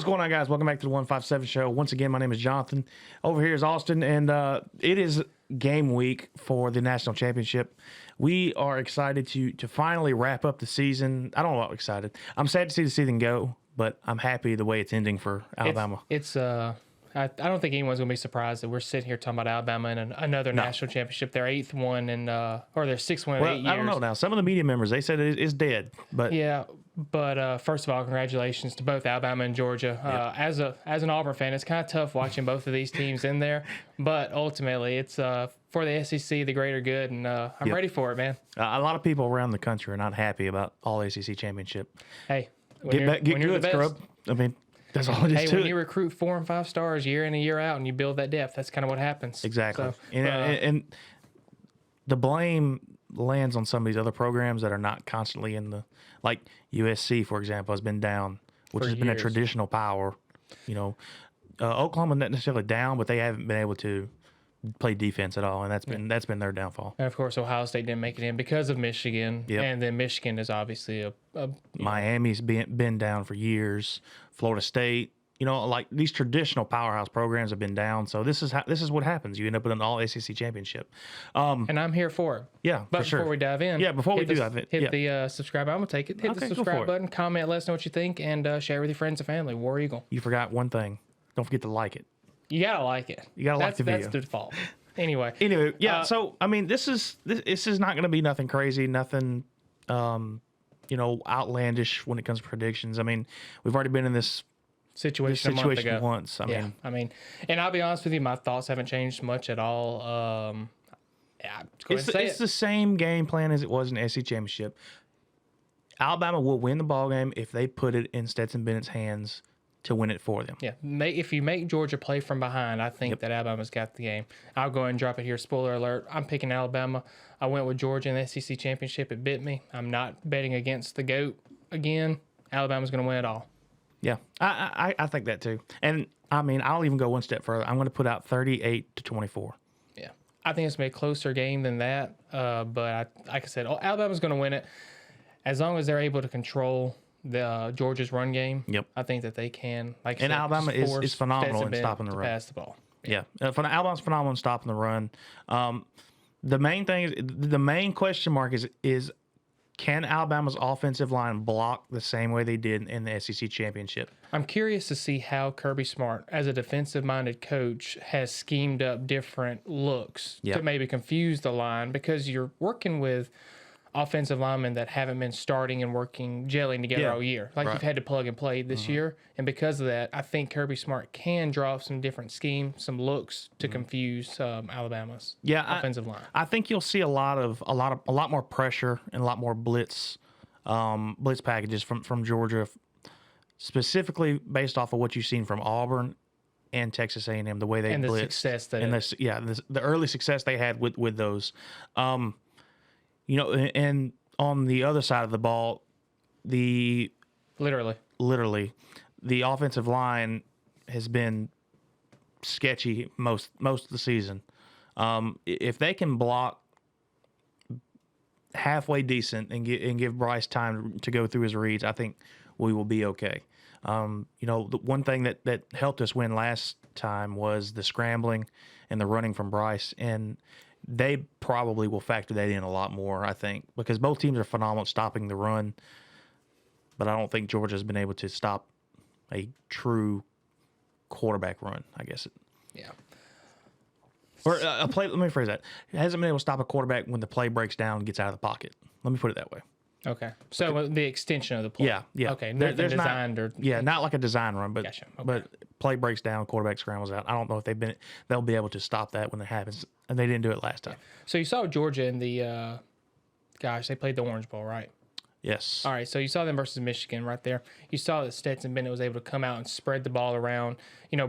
What's going on, guys? Welcome back to the 157 Show. Once again, my name is Jonathan. Over here is Austin, and it is game week for the national championship. We are excited to finally wrap up the season. I don't know about excited. I'm sad to see the season go, but I'm happy the way it's ending for Alabama. I don't think anyone's going to be surprised that we're sitting here talking about Alabama in another national championship. Their 8th one or their 6th one in 8 years. I don't know now. Some of the media members, they said it's dead. But yeah, but first of all, congratulations to both Alabama and Georgia. Yep. As an Auburn fan, it's kind of tough watching both of these teams in there. But ultimately, it's for the SEC, the greater good, and I'm ready for it, man. A lot of people around the country are not happy about all ACC championship. Hey, get good, scrub. I mean, that's all it is. Hey, when you recruit 4 and 5 stars year in and year out, and you build that depth, that's kind of what happens. Exactly. So, and the blame lands on some of these other programs that are not constantly in the, like USC, for example, has been down, which has been a traditional power. You know, Oklahoma not necessarily down, but they haven't been able to play defense at all, and that's been their downfall. And of course, Ohio State didn't make it in because of Michigan, Yep. and then Michigan is obviously Miami's been down for years. Florida State, you know, like these traditional powerhouse programs have been down. So this is what happens. You end up with an all ACC championship, and I'm here for it. Yeah, but for sure. Before we dive in, hit the subscribe. I'm gonna take it. Hit the subscribe button, comment, let us know what you think, and share with your friends and family. War Eagle. You forgot one thing. Don't forget to like it. You gotta like it. You gotta like the video. That's the default. Anyway, yeah. So I mean, this is not going to be nothing crazy, nothing, outlandish when it comes to predictions. I mean, we've already been in this situation once. I mean, and I'll be honest with you, my thoughts haven't changed much at all. It's the same game plan as it was in the SEC championship. Alabama will win the ball game if they put it in Stetson Bennett's hands to win it for them. Yeah, if you make Georgia play from behind, I think that Alabama's got the game. I'll go ahead and drop it here. Spoiler alert, I'm picking Alabama. I went with Georgia in the SEC championship. It bit me. I'm not betting against the GOAT again. Alabama's going to win it all. Yeah, I think that too. And, I mean, I'll even go one step further. I'm going to put out 38-24. Yeah, I think it's going to be a closer game than that. But like I said, Alabama's going to win it as long as they're able to control the Georgia's run game. Yep. I think that they can. And Alabama is phenomenal in stopping the run. Pass the ball. Yeah. Alabama's phenomenal in stopping the run. The main question mark is can Alabama's offensive line block the same way they did in the SEC championship? I'm curious to see how Kirby Smart, as a defensive-minded coach, has schemed up different looks to maybe confuse the line, because you're working with offensive linemen that haven't been starting and gelling together all year. You've had to plug and play this year. And because of that, I think Kirby Smart can draw up some different schemes, some looks to confuse Alabama's offensive line. I think you'll see a lot more pressure and a lot more blitz packages from Georgia, specifically based off of what you've seen from Auburn and Texas A&M, the way they and blitzed. The success that the early success they had with those. And on the other side of the ball, literally, the offensive line has been sketchy most of the season. If they can block halfway decent and give Bryce time to go through his reads, I think we will be okay. The one thing that helped us win last time was the scrambling and the running from Bryce, and they probably will factor that in a lot more, I think, because both teams are phenomenal at stopping the run, but I don't think Georgia's been able to stop a true quarterback run, I guess. Yeah. Or a play, let me rephrase that. It hasn't been able to stop a quarterback when the play breaks down and gets out of the pocket. Let me put it that way. Okay. So the extension of the play. Yeah. Okay. Nothing designed not like a design run, but gotcha. Okay. But play breaks down, quarterback scrambles out. I don't know if they'll be able to stop that when it happens, and they didn't do it last time. So you saw Georgia in the they played the Orange Bowl, right? Yes. All right. So you saw them versus Michigan right there. You saw that Stetson Bennett was able to come out and spread the ball around.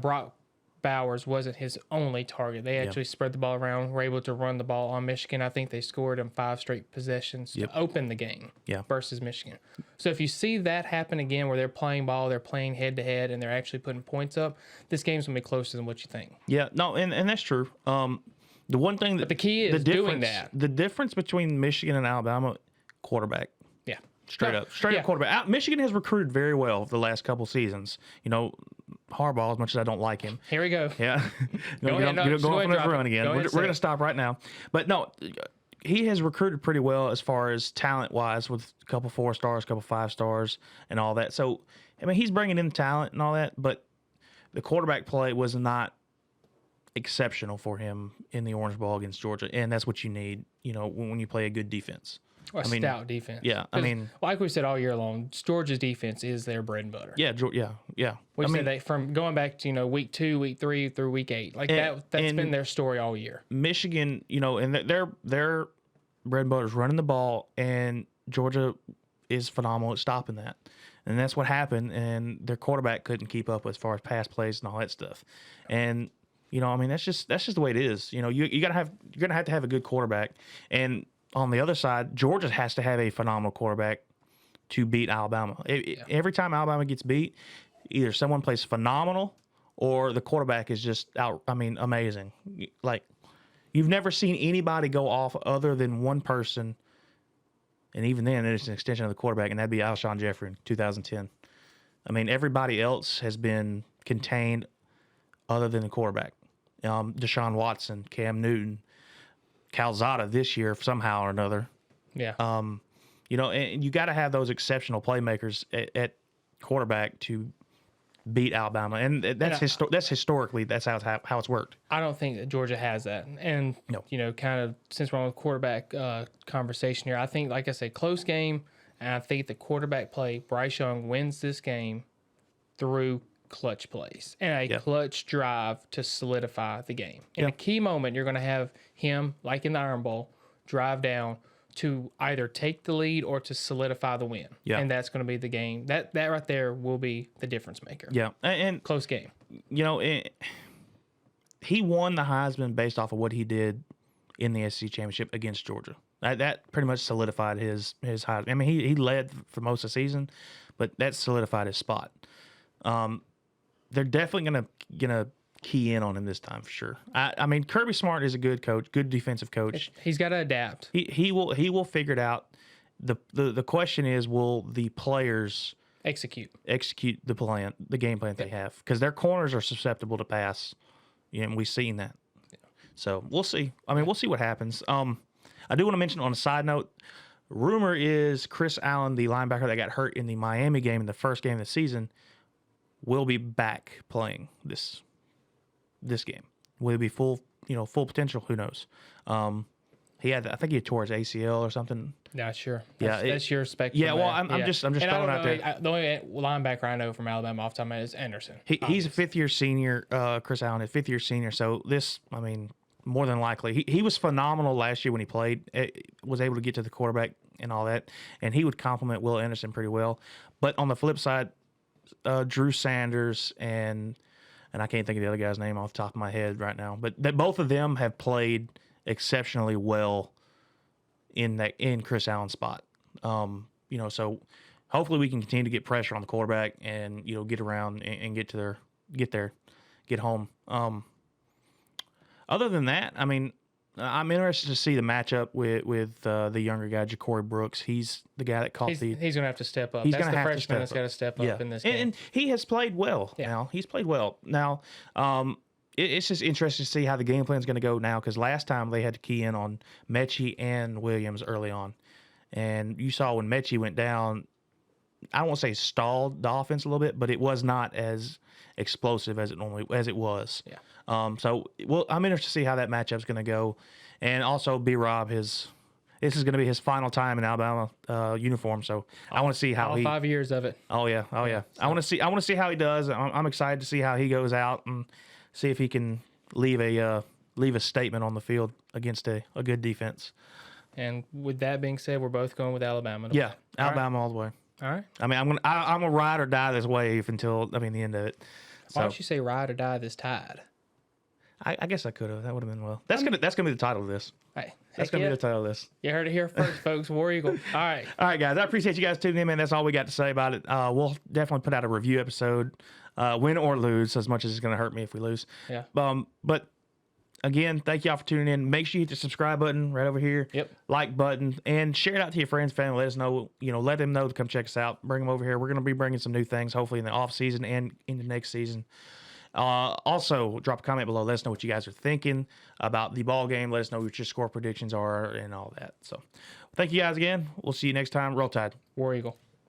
Brock Bowers wasn't his only target. They actually spread the ball around, were able to run the ball on Michigan. I think they scored in 5 straight possessions to open the game versus Michigan. So if you see that happen again where they're playing ball, they're playing head-to-head, and they're actually putting points up, this game's going to be closer than what you think. Yeah, no, and that's true. The one thing but the key is doing that. The difference between Michigan and Alabama, quarterback. Yeah. Straight up quarterback. Michigan has recruited very well the last couple seasons. You know, Harbaugh, as much as I don't like him. Here we go. Yeah. Go ahead, Going on his run again. We're going to stop right now. But no, he has recruited pretty well as far as talent-wise with a couple 4 stars, a couple 5 stars, and all that. So, I mean, he's bringing in talent and all that, but the quarterback play was not exceptional for him in the Orange Bowl against Georgia, and that's what you need, you know, when you play a good defense. A stout defense. Yeah, I mean, like we said all year long, Georgia's defense is their bread and butter. Yeah. We said they from going back to week 2, week 3 through week 8, like that's been their story all year. Michigan, you know, and their bread and butter is running the ball, and Georgia is phenomenal at stopping that, and that's what happened. And their quarterback couldn't keep up as far as pass plays and all that stuff, and you know, I mean, that's just the way it is. You know, you're gonna have to have a good quarterback, and on the other side, Georgia has to have a phenomenal quarterback to beat Alabama. Every time Alabama gets beat, either someone plays phenomenal or the quarterback is just amazing. Like, you've never seen anybody go off other than one person, and even then, it's an extension of the quarterback, and that'd be Alshon Jeffrey in 2010. I mean, everybody else has been contained other than the quarterback. Deshaun Watson, Cam Newton, Calzada this year somehow or another. Yeah. You know, and you got to have those exceptional playmakers at quarterback to beat Alabama, and that's historically that's how it's worked. I don't think that Georgia has that, and No. You know, kind of since we're on the quarterback conversation here, I think, like I said, close game, and I think the quarterback play, Bryce Young wins this game through clutch plays and a clutch drive to solidify the game. In a key moment, you're going to have him, like in the Iron Bowl, drive down to either take the lead or to solidify the win. Yeah. And that's going to be the game. That right there will be the difference maker. Yeah. And close game. You know, he won the Heisman based off of what he did in the SEC Championship against Georgia. That pretty much solidified his Heisman. I mean, he led for most of the season, but that solidified his spot. They're definitely gonna key in on him this time for sure. I mean, Kirby Smart is a good coach, good defensive coach. He's got to adapt. He will figure it out. The question is, will the players execute the game plan they have? Because their corners are susceptible to pass, and we've seen that. Yeah. So we'll see. I mean, we'll see what happens. I do want to mention on a side note, rumor is Chris Allen, the linebacker that got hurt in the Miami game in the first game of the season, will be back playing this game. Will he be full potential? Who knows? I think he tore his ACL or something. Not sure. That's your spectrum. Yeah, well, I'm just throwing out there. The only linebacker I know from Alabama off the top of my head is Anderson. He's a 5th-year senior. Chris Allen is 5th-year senior. So this, I mean, more than likely, he was phenomenal last year when he played. Was able to get to the quarterback and all that, and he would complement Will Anderson pretty well. But on the flip side, Drew Sanders and I can't think of the other guy's name off the top of my head right now, but that both of them have played exceptionally well in Chris Allen's spot. You know, so hopefully we can continue to get pressure on the quarterback and, you know, get around and get home. Other than that, I mean, I'm interested to see the matchup with the younger guy, Ja'Cory Brooks. He's the guy that caught He's going to have to step up. He's That's the freshman that's got to step up in this game. And he has played well now. He's played well. Now, it's just interesting to see how the game plan is going to go now, because last time they had to key in on Mechie and Williams early on. And you saw when Mechie went down, I don't want to say stalled the offense a little bit, but it was not as explosive as it was. Yeah. I'm interested to see how that matchup's going to go, and also B-Rob, this is going to be his final time in Alabama uniform. So I want to see how all 5 years of it. Oh yeah. So. I want to see how he does. I'm excited to see how he goes out and see if he can leave a statement on the field against a good defense. And with that being said, we're both going with Alabama. Yeah, Alabama all the way. All right. I mean, I'm gonna ride or die this wave until the end of it. Why don't you say ride or die this tide? I guess I could have. That would have been well. That's gonna be the title of this. Hey, that's gonna be the title of this. You heard it here first, folks. War Eagle. All right, guys. I appreciate you guys tuning in, man. That's all we got to say about it. We'll definitely put out a review episode, win or lose, as much as it's gonna hurt me if we lose. Yeah. But again, thank y'all for tuning in. Make sure you hit the subscribe button right over here. Yep. Like button, and share it out to your friends, family. Let us know, let them know to come check us out. Bring them over here. We're going to be bringing some new things, hopefully in the off season and into next season. Also, drop a comment below. Let us know what you guys are thinking about the ball game. Let us know what your score predictions are and all that. So, thank you guys again. We'll see you next time. Roll Tide. War Eagle.